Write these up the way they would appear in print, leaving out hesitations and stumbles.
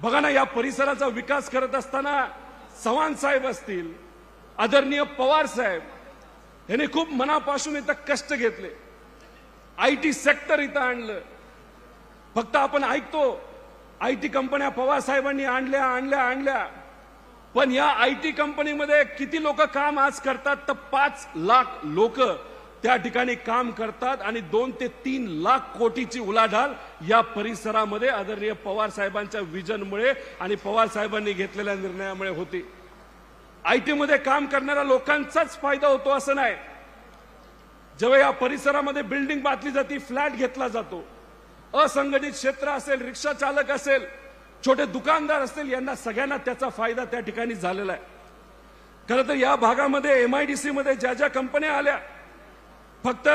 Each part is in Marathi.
बघा ना, या परिसराचा विकास करत असताना चव्हाण साहेब असतील, आदरणीय पवार साहेब यांनी खूप मनापासून इथं कष्ट घेतले. आयटी सेक्टर इथं आणलं. फक्त आपण ऐकतो आयटी कंपन्या पवार साहेबांनी आणल्या, पण या आयटी कंपनीमध्ये किती लोक काम आज करतात? तर 5 लाख लोक त्या ठिकाणी काम करतात आणि 2 ते 3 लाख कोटीची उलाढाल या परिसरामध्ये आदरणीय पवार साहेबांच्या विजनमुळे आणि पवार साहेबांनी घेतलेल्या निर्णयामुळे होती. आयटी मध्ये काम करणाऱ्या लोकांचाच फायदा होतो असं नाही. जेव्हा या परिसरामध्ये बिल्डिंग बांधली जाते, फ्लॅट घेतला जातो, असंघटित क्षेत्र असेल, रिक्षा चालक असेल, छोटे दुकानदार असतील, यांना सगळ्यांना त्याचा फायदा त्या ठिकाणी झालेला आहे. खरं तर या भागामध्ये एमआयडीसी मध्ये ज्या ज्या कंपन्या आल्या, फक्त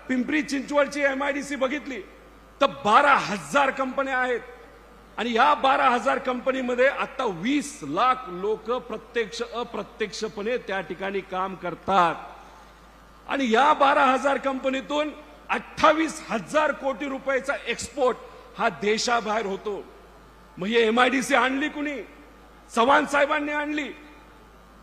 पिंपरी चिंचवडची एमआयडीसी बघितली तर 12,000 कंपन्या आहेत आणि या 12,000 कंपनीमध्ये आता 20 लाख लोक प्रत्यक्ष अप्रत्यक्षपणे त्या ठिकाणी काम करतात आणि या 12,000 कंपनीतून 28,000 कोटी रुपयाचा एक्सपोर्ट हा देशाबाहेर होतो. मग ही एमआयडीसी आणली कुणी? चव्हाण साहेबांनी आणली.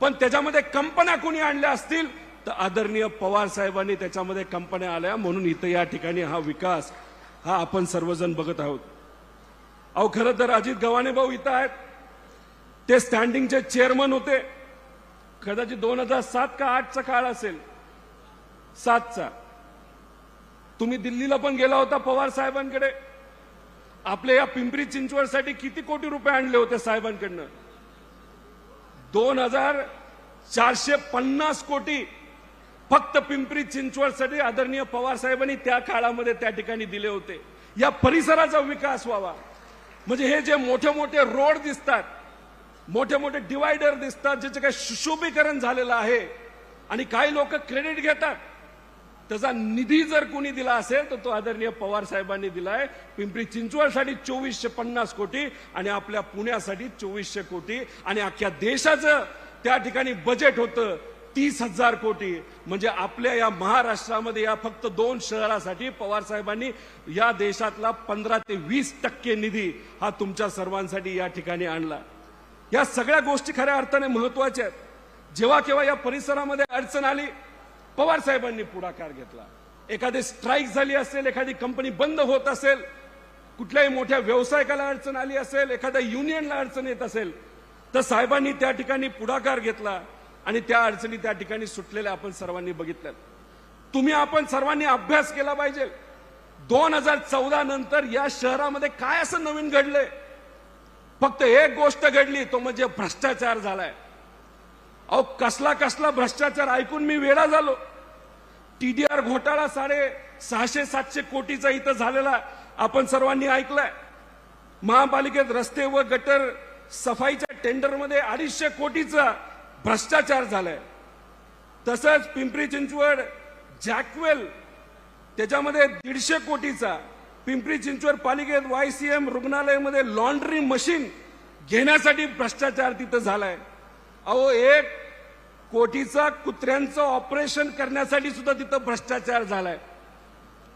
पण त्याच्यामध्ये कंपन्या कुणी आणल्या असतील तर आदरणीय पवार साहेबांनी त्याच्यामध्ये कंपन्या आल्या. म्हणून इथं या ठिकाणी हा विकास हा आपण सर्वजण बघत आहोत. अहो, खरं तर अजित गव्हाणे भाऊ इथं आहेत. ते स्टँडिंगचे चेअरमन होते. कदाचित 2007 का 8चा काळ असेल, 7चा. तुम्ही दिल्लीला पण गेला होता पवार साहेबांकडे. आपल्या या पिंपरी चिंचवडसाठी किती कोटी रुपये आणले होते साहेबांकडनं? 2,450 कोटी फक्त पिंपरी चिंचवडसाठी आदरणीय पवार साहेबांनी त्या काळामध्ये त्या ठिकाणी दिले होते. या परिसराचा विकास व्हावा म्हणजे हे जे मोठे मोठे रोड दिसतात, मोठे मोठे डिवायडर दिसतात, ज्याचे काही सुशोभीकरण झालेलं आहे आणि काही लोक क्रेडिट घेतात, त्याचा निधी जर कोणी दिला असेल तर तो आदरणीय पवार साहेबांनी दिलाय. पिंपरी चिंचवडसाठी 2,450 कोटी आणि आपल्या पुण्यासाठी 2,400 कोटी आणि अख्ख्या देशाचं त्या ठिकाणी बजेट होतं 30,000 कोटी. म्हणजे आपल्या या महाराष्ट्रामध्ये या फक्त 2 शहरासाठी पवार साहेबांनी या देशातला 15 ते 20% निधी हा तुमच्या सर्वांसाठी या ठिकाणी आणला. या सगळ्या गोष्टी खऱ्या अर्थाने महत्वाच्या आहेत. जेव्हा केव्हा या परिसरामध्ये अडचण आली, पवार साहेबांनी पुढाकार घेतला. एखादी स्ट्राईक झाली असेल, एखादी कंपनी बंद होत असेल, कुठल्याही मोठ्या व्यावसायिकाला अडचण आली असेल, एखाद्या युनियनला अडचण येत असेल, तर साहेबांनी त्या ठिकाणी पुढाकार घेतला आणि त्या अडचणी त्या ठिकाणी सुटलेल्या आपण सर्वांनी बघितल्या. तुम्ही आपण सर्वांनी अभ्यास केला पाहिजे. 2014 नंतर या शहरामध्ये काय असं नवीन घडलंय? फक्त एक गोष्ट घडली, तो म्हणजे भ्रष्टाचार झालाय. अहो, कसला भ्रष्टाचार ऐकून मी वेडा झालो. टीडीआर घोटाळा 650-700 कोटीचा इथं झालेला आपण सर्वांनी ऐकलाय. महापालिकेत रस्ते व गटर सफाईच्या टेंडरमध्ये 250 कोटीचा भ्रष्टाचार झालाय. तसंच पिंपरी चिंचवड जॅकवेल त्याच्यामध्ये 150 कोटीचा. पिंपरी चिंचवड पालिकेत YCM रुग्णालयामध्ये लॉन्ड्री मशीन घेण्यासाठी भ्रष्टाचार तिथं झालाय. अहो, 1 कोटीचा कुत्र्यांचं ऑपरेशन करण्यासाठी सुद्धा तिथं भ्रष्टाचार झालाय.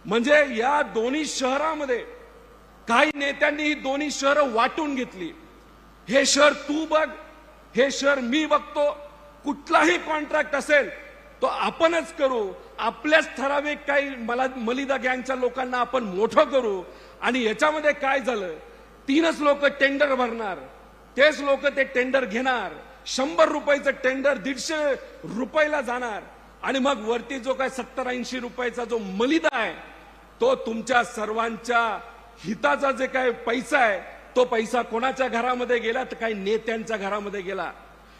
म्हणजे या दोन्ही शहरामध्ये काही नेत्यांनी ही दोन्ही शहरं वाटून घेतली. हे शहर तू बघ, हे शहर मी बघतो. कुठलाही कॉन्ट्रॅक्ट असेल तो आपणच करू. आपल्याच ठराविक काही मलिदा गँगच्या लोकांना आपण मोठं करू. आणि याच्यामध्ये काय झालं, 3च लोक टेंडर भरणार, तेच लोक ते टेंडर घेणार. 100 रुपयाचं टेंडर 150 रुपयाला जाणार आणि मग वरती जो काय 70-80 रुपयाचा जो मलिदा आहे तो तुमच्या सर्वांच्या हिताचा जे काय पैसा आहे तो पैसा कोणाच्या घरामध्ये गेला तर काही नेत्यांच्या घरामध्ये गेला.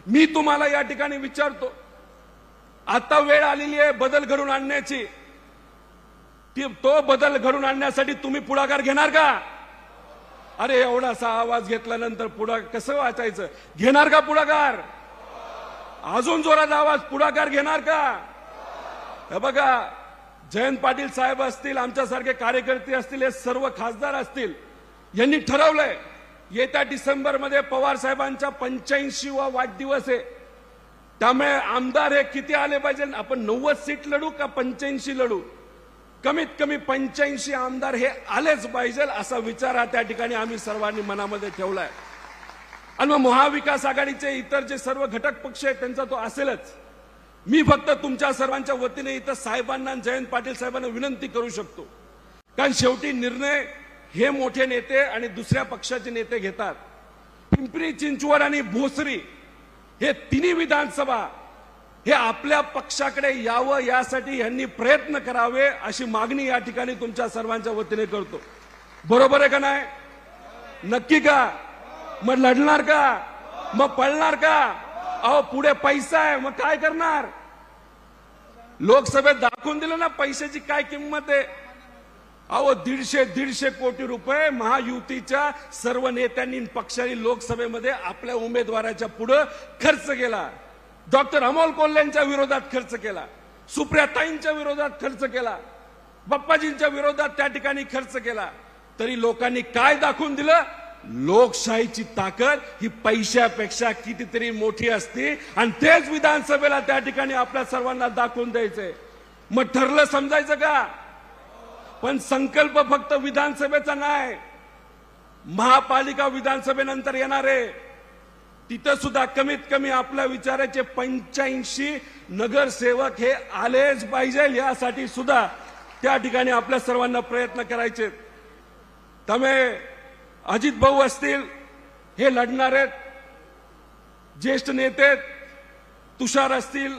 मी तुम्हाला या ठिकाणी विचारतो, आता वेळ आलेली आहे बदल घडून आणण्याची. तो बदल घडून आणण्यासाठी तुम्ही पुढाकार घेणार का? अरे, एवढासा आवाज घेतल्यानंतर पुढे कसं वाचायचं? घेणार का पुढाकार? अजून जोरात आवाज, पुढाकार घेणार का? हे बघा, जयंत पाटील साहेब असतील, आमच्यासारखे कार्यकर्ते असतील, हे सर्व खासदार असतील, यांनी ठरवलंय येत्या डिसेंबरमध्ये पवार साहेबांचा 85वा वाढदिवस आहे. त्यामुळे आमदार हे किती आले पाहिजे? आपण 90 सीट लढू का 85 लढू? कमीत कमी 85 आमदार हे आलेच पाहिजे असा विचार हा त्या ठिकाणी आम्ही सर्वांनी मनामध्ये ठेवलाय. आणि मग महाविकास आघाडीचे इतर जे सर्व घटक पक्ष आहेत त्यांचा तो असेलच. मी फक्त तुमच्या सर्वांच्या वतीने इथं साहेबांना जयंत पाटील साहेबांना विनंती करू शकतो, कारण शेवटी निर्णय हे मोठे नेते आणि दुसऱ्या पक्षाचे नेते घेतात. पिंपरी चिंचवड आणि भोसरी हे तिन्ही विधानसभा हे आपल्या पक्षाकडे यावं यासाठी यांनी प्रयत्न करावे अशी मागणी या ठिकाणी तुमच्या सर्वांच्या वतीने करतो. बरोबर आहे का नाही? नक्की का? मग लढणार का? मग पळणार का? अहो पुढे पैसा आहे, मग काय करणार? लोकसभेत दाखवून दिलं ना पैशाची काय किंमत आहे. अहो 150 कोटी रुपये महायुतीच्या सर्व नेत्यांनी पक्षांनी लोकसभेमध्ये आपल्या उमेदवाराच्या पुढे खर्च केला. डॉक्टर अमोल कोल्हेंच्या विरोधात खर्च केला, सुप्रियाताईंच्या विरोधात खर्च केला, बाप्पाजींच्या विरोधात त्या ठिकाणी खर्च केला. तरी लोकांनी काय दाखवून दिलं? लोकशाहीची ताकद ही पैशापेक्षा कितीतरी मोठी असते आणि तेच विधानसभेला त्या ठिकाणी आपल्या सर्वांना दाखवून द्यायचंय. मग ठरलं समजायचं का? पण संकल्प फक्त विधानसभेचा नाही, महापालिका विधानसभेनंतर येणार आहे. तिथं सुद्धा कमीत कमी आपल्या विचाराचे 85 नगरसेवक हे आलेच पाहिजे. यासाठी सुद्धा त्या ठिकाणी आपल्या सर्वांना प्रयत्न करायचे. त्यामुळे अजित भाऊ असतील हे लढणार आहेत, ज्येष्ठ नेते तुषार असतील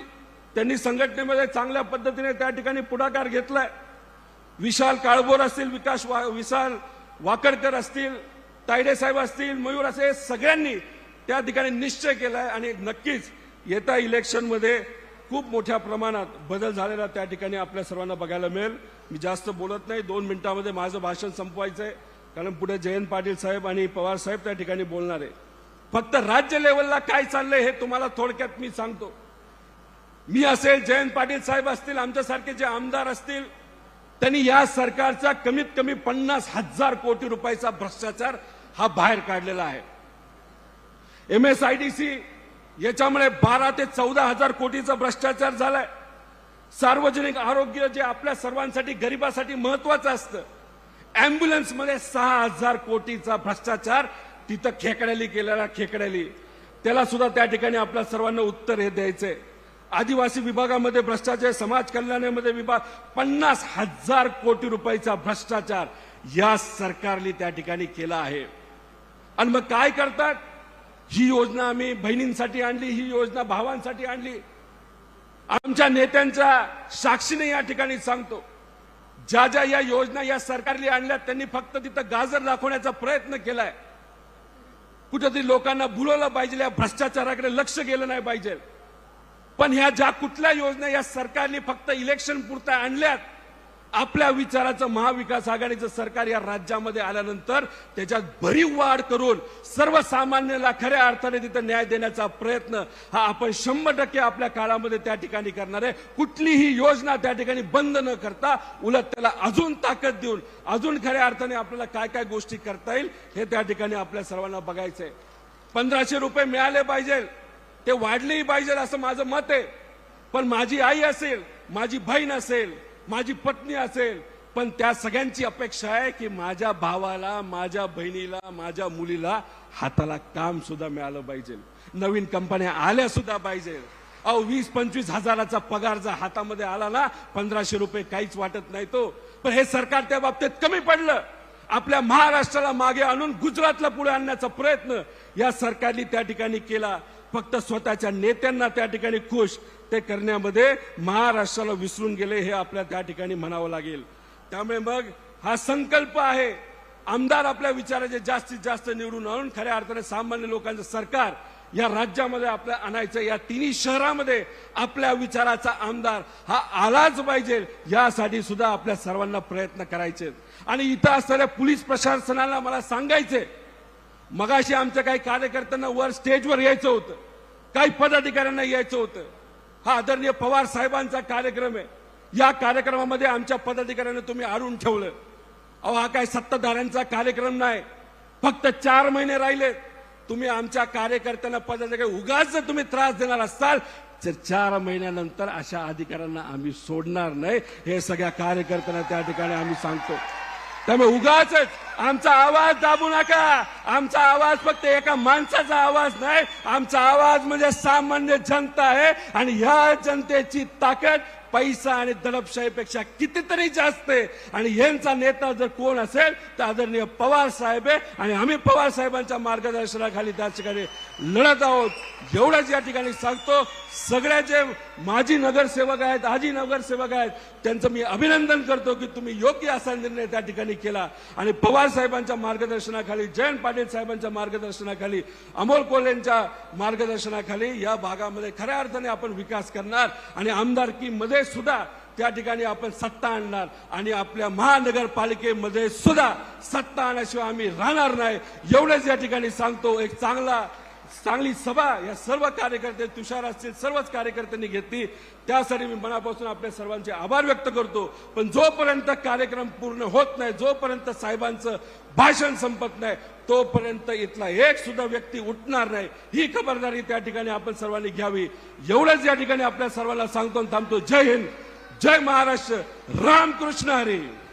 त्यांनी संघटनेमध्ये चांगल्या पद्धतीने त्या ठिकाणी पुढाकार घेतलाय. विशाल काळभोर असतील, विशाल वाकडकर असतील, तायडे साहेब असतील, मयूर असे सगळ्यांनी त्या ठिकाणी निश्चय केलाय आणि नक्कीच येत्या इलेक्शनमध्ये खूप मोठ्या प्रमाणात बदल झालेला त्या ठिकाणी आपल्या सर्वांना बघायला मिळेल. मी जास्त बोलत नाही, 2 मिनिटांमध्ये माझं भाषण संपवायचंय, कारण पुढे जयंत पाटील साहेब आणि पवार साहेब त्या ठिकाणी बोलणार आहे. फक्त राज्य लेवलला काय चाललंय हे तुम्हाला थोडक्यात मी सांगतो. मी असेल, जयंत पाटील साहेब असतील, आमच्यासारखे जे आमदार असतील, त्यांनी या सरकारचा कमीत कमी 50,000 कोटी रुपयाचा भ्रष्टाचार हा बाहेर काढलेला आहे. MSIDC याच्यामुळे 12 ते 14,000 कोटीचा भ्रष्टाचार झालाय. सार्वजनिक आरोग्य जे आपल्या सर्वांसाठी गरिबासाठी महत्वाचं असतं, अँब्युलन्स मध्ये 6,000 कोटीचा भ्रष्टाचार तिथं खेकड्याली केलेला, खेकड्याली त्याला सुद्धा त्या ठिकाणी आपल्या सर्वांना उत्तर हे द्यायचंय. आदिवासी विभागामध्ये भ्रष्टाचार, समाज कल्याणामध्ये विभाग 50,000 कोटी रुपयाचा भ्रष्टाचार या सरकारने त्या ठिकाणी केला आहे. आणि मग काय करतात? ही योजना आम्ही बहिणींसाठी आणली, ही योजना भावांसाठी आणली. आमच्या नेत्यांच्या साक्षीने या ठिकाणी सांगतो, ज्या ज्या या योजना या सरकारने आणल्या त्यांनी फक्त तिथं गाजर दाखवण्याचा प्रयत्न केलाय. कुठेतरी लोकांना भुलवलं पाहिजे, या भ्रष्टाचाराकडे लक्ष गेलं नाही पाहिजे. पण ह्या ज्या कुठल्या योजना या सरकारने फक्त इलेक्शन पुरता आणल्यात, आपल्या विचाराचं महाविकास आघाडीचं सरकार या राज्यामध्ये आल्यानंतर त्याच्यात भरीव वाढ करून सर्वसामान्याला खऱ्या अर्थाने तिथं न्याय देण्याचा प्रयत्न हा आपण 100% आपल्या काळामध्ये त्या ठिकाणी करणार आहे. कुठलीही योजना त्या ठिकाणी बंद न करता उलट त्याला अजून ताकद देऊन अजून खऱ्या अर्थाने आपल्याला काय काय गोष्टी करता येईल हे त्या ठिकाणी आपल्या सर्वांना बघायचंय. 1500 रुपये मिळाले पाहिजे, ते वाढलेही पाहिजे असं माझं मत आहे. पण माझी आई असेल, माझी बहीण असेल, माझी पत्नी असेल, पण त्या सगळ्यांची अपेक्षा आहे की माझ्या भावाला, माझ्या बहिणीला, माझ्या मुलीला हाताला काम सुद्धा मिळालं पाहिजे, नवीन कंपन्या आल्या सुद्धा पाहिजे. अहो 20-25 हजाराचा पगार जर हातामध्ये आला ना, 1500 रुपये काहीच वाटत नाही तो. पण हे सरकार त्या बाबतीत कमी पडलं. आपल्या महाराष्ट्राला मागे आणून गुजरातला पुढे आणण्याचा प्रयत्न या सरकारने त्या ठिकाणी केला. फक्त स्वतःच्या नेत्यांना त्या ठिकाणी खुश ते करण्यामध्ये महाराष्ट्राला विसरून गेले हे आपल्या त्या ठिकाणी म्हणावं लागेल. त्यामुळे मग हा संकल्प आहे, आमदार आपल्या विचाराचे जास्तीत जास्त निवडून आणून खऱ्या अर्थाने सामान्य लोकांचं सरकार या राज्यामध्ये आपल्या आणायचं. या तिन्ही शहरामध्ये आपल्या विचाराचा आमदार हा आलाच पाहिजे, यासाठी सुद्धा आपल्या सर्वांना प्रयत्न करायचे. आणि इथं असणाऱ्या पोलीस प्रशासनाला मला सांगायचे, मगाशी आमच्या काही कार्यकर्त्यांना वर स्टेजवर यायचं होतं, काही पदाधिकाऱ्यांना यायचं होतं. हा आदरणीय पवार साहेबांचा कार्यक्रम आहे. या कार्यक्रमामध्ये आमच्या पदाधिकाऱ्यांना तुम्ही आणून ठेवलं. अहो हा काय सत्ताधाऱ्यांचा कार्यक्रम नाही. फक्त 4 महिने राहिले. तुम्ही आमच्या कार्यकर्त्यांना पदाधिकारी उगाच जर तुम्ही त्रास देणार असाल तर 4 महिन्यानंतर अशा अधिकाऱ्यांना आम्ही सोडणार नाही, हे सगळ्या कार्यकर्त्यांना त्या ठिकाणी आम्ही सांगतो. त्यामुळे उगाच आमचा आवाज दाबू नका. आमचा आवाज फक्त एका माणसाचा आवाज नाही, आमचा आवाज म्हणजे सामान्य जनता आहे. आणि ह्या जनतेची ताकद पैसा आणि दडपशाहीपेक्षा कितीतरी जास्त आहे. आणि यांचा नेता जर कोण असेल तर आदरणीय पवार साहेब आहे. आणि आम्ही पवार साहेबांच्या मार्गदर्शनाखाली त्या ठिकाणी लढत आहोत. एवढंच या ठिकाणी सांगतो. सगळे जे माजी नगरसेवक आहेत, आजी नगरसेवक आहेत, त्यांचं मी अभिनंदन करतो की तुम्ही योग्य असा निर्णय त्या ठिकाणी केला. आणि पवार साहेबांच्या मार्गदर्शनाखाली, जयंत पाटील साहेबांच्या मार्गदर्शनाखाली, अमोल कोल्हेंच्या मार्गदर्शनाखाली या भागामध्ये खऱ्या अर्थाने आपण विकास करणार. आणि आमदारकीमध्ये सुद्धा त्या ठिकाणी आपण सत्ता आणणार. आणि आपल्या महानगरपालिकेमध्ये सुद्धा सत्ता आणल्याशिवाय आम्ही राहणार नाही. एवढेच या ठिकाणी सांगतो. एक चांगली सभा या सर्व कार्यकर्ते, तुषार असतील, सर्वच कार्यकर्त्यांनी घेतली. त्यासाठी मी मनापासून आपल्या सर्वांचे आभार व्यक्त करतो. पण जोपर्यंत कार्यक्रम पूर्ण होत नाही, जोपर्यंत साहेबांचं भाषण संपत नाही, तोपर्यंत इथला एक सुद्धा व्यक्ती उठणार नाही. ही खबरदारी त्या ठिकाणी आपण सर्वांनी घ्यावी. एवढंच या ठिकाणी आपल्या सर्वांना सांगतो आणि थांबतो. जय हिंद, जय महाराष्ट्र, रामकृष्ण हरी.